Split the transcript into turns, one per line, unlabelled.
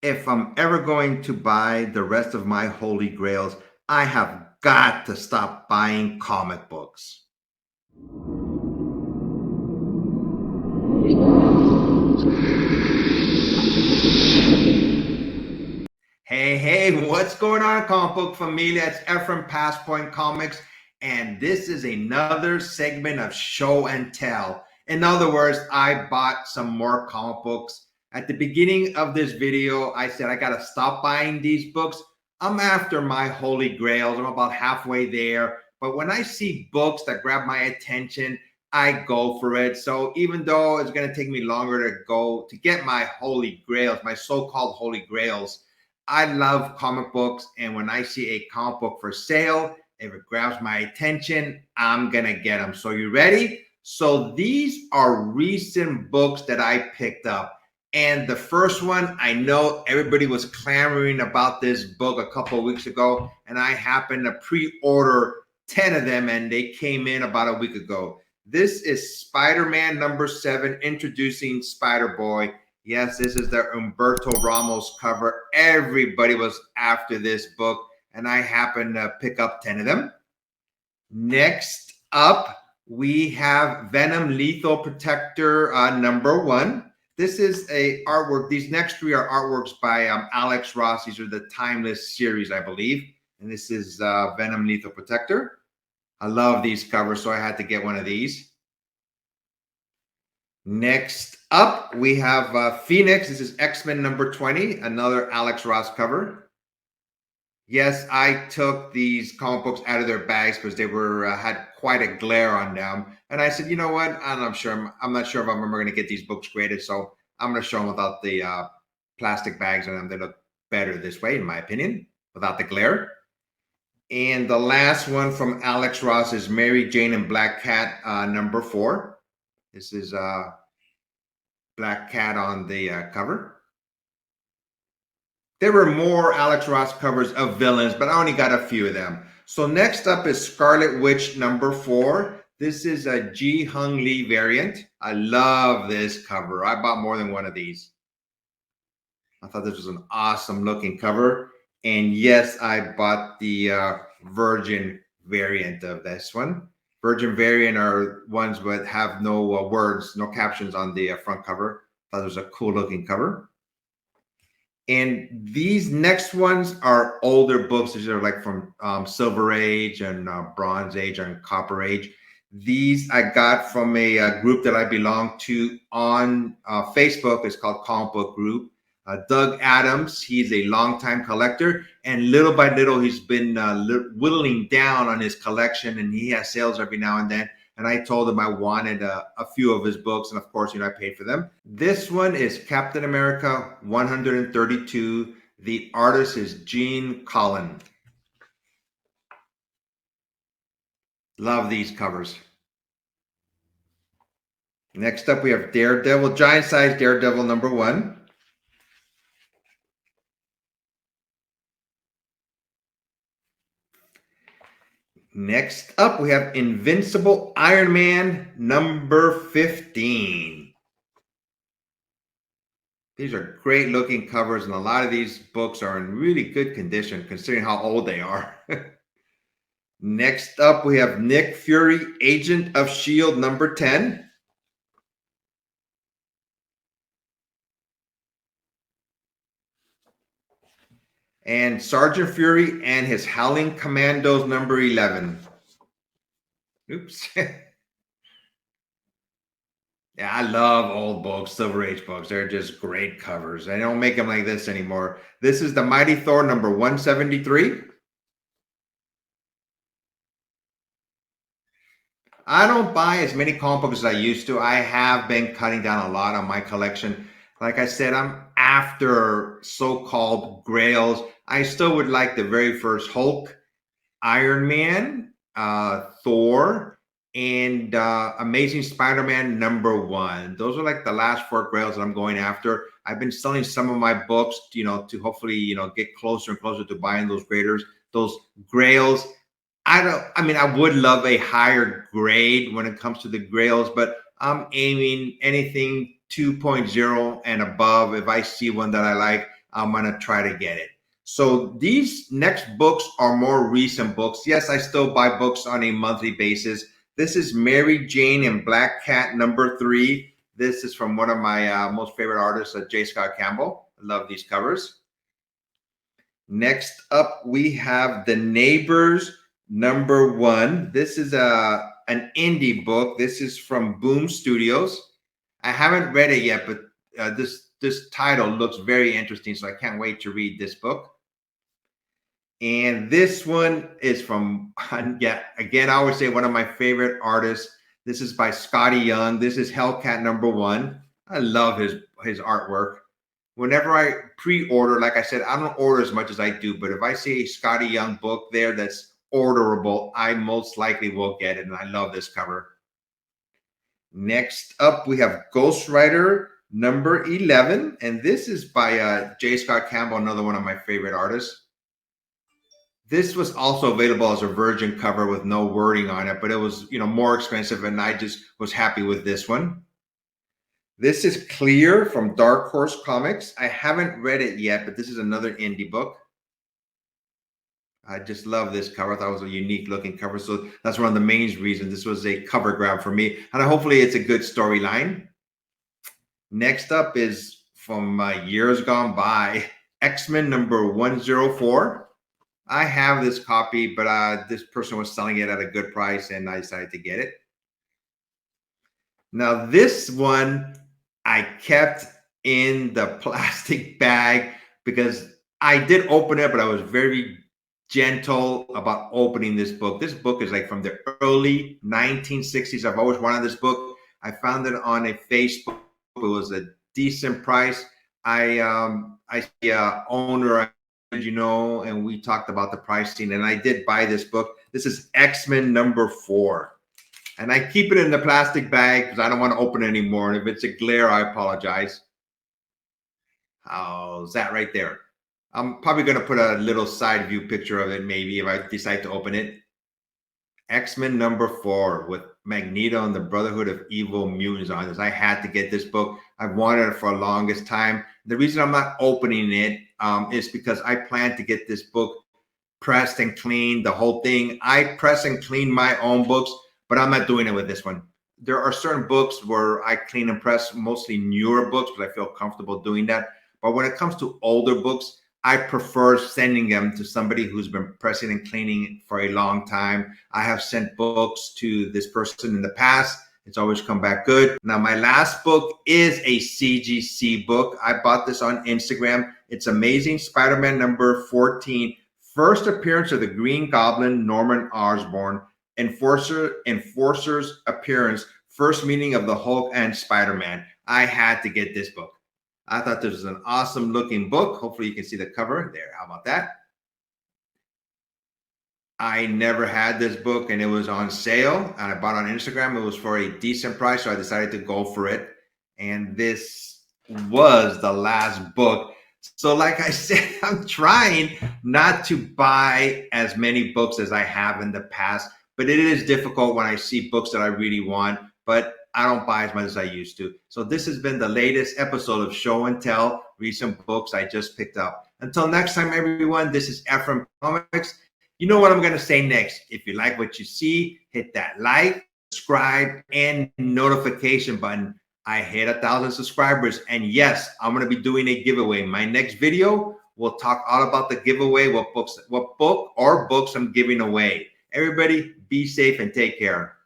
If I'm ever going to buy the rest of my holy grails, I have got to stop buying comic books. Hey, what's going on, comic book familia? It's Ephraim Passpoint Comics, and this is another segment of show and tell. In other words, I bought some more comic books. At the beginning of this video, I said I got to stop buying these books. I'm after my holy grails. I'm about halfway there. But when I see books that grab my attention, I go for it. So even though it's going to take me longer to get my holy grails, my so-called holy grails, I love comic books, and when I see a comic book for sale, if it grabs my attention, I'm gonna get them. So you ready? So these are recent books that I picked up. And the first one, I know everybody was clamoring about this book a couple of weeks ago, and I happened to pre-order 10 of them, and they came in about a week ago. This is Spider-Man #7, introducing Spider-Boy. Yes, this is the Umberto Ramos cover. Everybody was after this book, and I happened to pick up 10 of them. Next up, we have Venom Lethal Protector #1. This is a artwork. These next three are artworks by Alex Ross. These are the Timeless series, I believe. And this is Venom Lethal Protector. I love these covers, so I had to get one of these. Next up, we have Phoenix. This is X-Men #20, another Alex Ross cover. Yes, I took these comic books out of their bags because they were had quite a glare on them. And I said, you know what? I'm not sure if I'm ever going to get these books graded. So I'm going to show them without the plastic bags on them. They look better this way, in my opinion, without the glare. And the last one from Alex Ross is Mary Jane and Black Cat #4. This is Black Cat on the cover. There were more Alex Ross covers of villains, but I only got a few of them. So next up is Scarlet Witch #4. This is a Ji Hung Lee variant. I love this cover. I bought more than one of these. I thought this was an awesome looking cover. And yes, I bought the Virgin variant of this one. Virgin variant are ones that have no words, no captions on the front cover. Thought it was a cool looking cover. And these next ones are older books. These are like from Silver Age and Bronze Age and Copper Age. These I got from a group that I belong to on Facebook. It's called Comic Book Group. Doug Adams, he's a longtime collector, and little by little, he's been whittling down on his collection, and he has sales every now and then. And I told him I wanted a few of his books, and of course, I paid for them. This one is Captain America 132. The artist is Gene Colan. Love these covers. Next up, we have Daredevil, giant size Daredevil #1. Next up, we have Invincible Iron Man #15. These are great looking covers, and a lot of these books are in really good condition considering how old they are. Next up, we have Nick Fury, Agent of S.H.I.E.L.D. #10. And Sergeant Fury and his Howling Commandos #11. Oops. Yeah, I love old books, Silver Age books. They're just great covers. They don't make them like this anymore. This is the Mighty Thor #173. I don't buy as many comic books as I used to. I have been cutting down a lot on my collection. Like I said, I'm after so-called grails. I still would like the very first Hulk, Iron Man, Thor, and Amazing Spider-Man #1. Those are like the last 4 grails that I'm going after. I've been selling some of my books, to hopefully, get closer and closer to buying those grails. I would love a higher grade when it comes to the grails, but I'm aiming anything 2.0 and above. If I see one that I like, I'm going to try to get it. So these next books are more recent books. Yes, I still buy books on a monthly basis. This is Mary Jane and Black Cat #3. This is from one of my most favorite artists, J. Scott Campbell. I love these covers. Next up, we have The Neighbors #1. This is an indie book. This is from Boom Studios. I haven't read it yet, but this title looks very interesting, so I can't wait to read this book. And this one is from, yeah, again, I always say one of my favorite artists. This is by Scotty Young. This is Hellcat #1. I love his artwork. Whenever I pre-order, like I said, I don't order as much as I do, but if I see a Scotty Young book there that's orderable, I most likely will get it, and I love this cover. Next up, we have Ghost Rider #11, and this is by J. Scott Campbell, another one of my favorite artists. This was also available as a virgin cover with no wording on it, but it was, more expensive, and I just was happy with this one. This is Clear from Dark Horse Comics. I haven't read it yet, but this is another indie book. I just love this cover. I thought it was a unique looking cover. So that's one of the main reasons this was a cover grab for me. And hopefully it's a good storyline. Next up is from years gone by, X-Men #104. I have this copy, but this person was selling it at a good price, and I decided to get it. Now, this one I kept in the plastic bag because I did open it, but I was very gentle about opening this book. This book is like from the early 1960s. I've always wanted this book. I found it on a Facebook. It was a decent price. I owner, and we talked about the pricing, and I did buy this book. This is X-Men #4. And I keep it in the plastic bag because I don't want to open it anymore. And if it's a glare, I apologize. How's that right there? I'm probably going to put a little side view picture of it, maybe, if I decide to open it. X-Men #4 with Magneto and the Brotherhood of Evil Mutants on this. I had to get this book. I've wanted it for the longest time. The reason I'm not opening it is because I plan to get this book pressed and cleaned, the whole thing. I press and clean my own books, but I'm not doing it with this one. There are certain books where I clean and press, mostly newer books, but I feel comfortable doing that. But when it comes to older books, I prefer sending them to somebody who's been pressing and cleaning for a long time. I have sent books to this person in the past. It's always come back good. Now, my last book is a CGC book. I bought this on Instagram. It's Amazing Spider-Man #14. First appearance of the Green Goblin, Norman Osborn. Enforcer's appearance, first meeting of the Hulk and Spider-Man. I had to get this book. I thought this was an awesome looking book. Hopefully you can see the cover there. How about that? I never had this book, and it was on sale, and I bought it on Instagram. It was for a decent price, so I decided to go for it. And this was the last book. So like I said, I'm trying not to buy as many books as I have in the past. But it is difficult when I see books that I really want, but I don't buy as much as I used to. So this has been the latest episode of Show and Tell, recent books I just picked up. Until next time, everyone, this is Ephraim Comics. You know what I'm going to say next. If you like what you see, hit that like, subscribe, and notification button. I hit 1,000 subscribers. And yes, I'm going to be doing a giveaway. My next video, we'll talk all about the giveaway, what book or books I'm giving away. Everybody, be safe and take care.